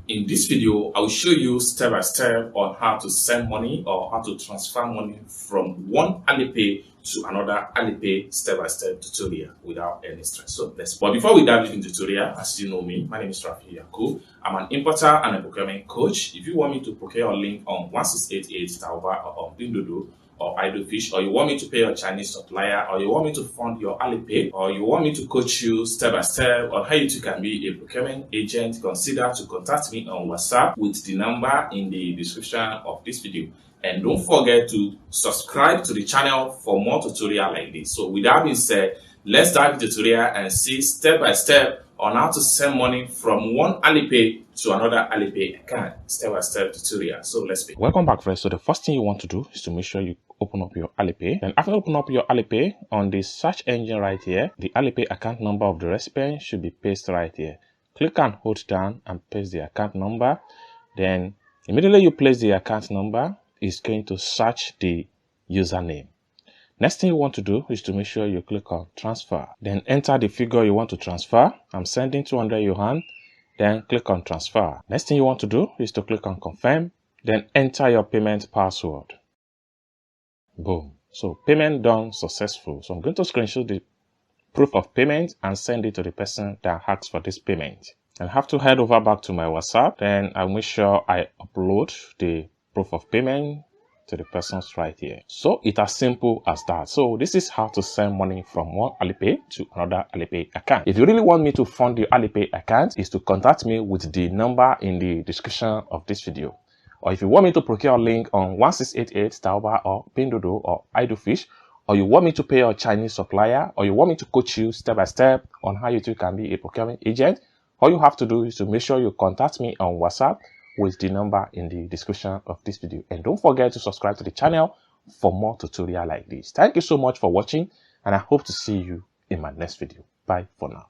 In this video, I will show you step by step on how to send money or how to transfer money from one Alipay to another Alipay step-by-step tutorial without any stress. So but before we dive into the tutorial, as you know me, my name is Rafi Yaku. I'm an importer and a procurement coach. If you want me to procure a link on 1688 Taoba or on Pinduoduo or Idlefish, or you want me to pay your Chinese supplier, or you want me to fund your Alipay, or you want me to coach you step by step on how you too can be a procurement agent, consider to contact me on WhatsApp with the number in the description of this video. And don't forget to subscribe to the channel for more tutorial like this. So with that being said, let's dive into the tutorial and see step by step on how to send money from one Alipay to another Alipay account. Step by step tutorial. So let's begin. Welcome back, friends. So the first thing you want to do is to make sure you open up your Alipay. Then after open up your Alipay, on the search engine right here, the Alipay account number of the recipient should be pasted right here. Click and hold down and paste the account number. Then immediately you place the account number, it's going to search the username. Next thing you want to do is to make sure you click on transfer. Then enter the figure you want to transfer. I'm sending 200 yuan. Then click on transfer. Next thing you want to do is to click on confirm. Then enter your payment password. Boom. So payment done successful. So I'm going to screenshot the proof of payment and send it to the person that asked for this payment. I have to head over back to my WhatsApp. Then I'll make sure I upload the proof of payment to the person's right here. So it's as simple as that. So this is how to send money from one Alipay to another Alipay account. If you really want me to fund your Alipay account, is to contact me with the number in the description of this video. Or if you want me to procure a link on 1688 Taoba or Pinduoduo or Idlefish, or you want me to pay your Chinese supplier, or you want me to coach you step by step on how you too can be a procurement agent, all you have to do is to make sure you contact me on WhatsApp with the number in the description of this video. And don't forget to subscribe to the channel for more tutorial like this. Thank you so much for watching, and I hope to see you in my next video. Bye for now.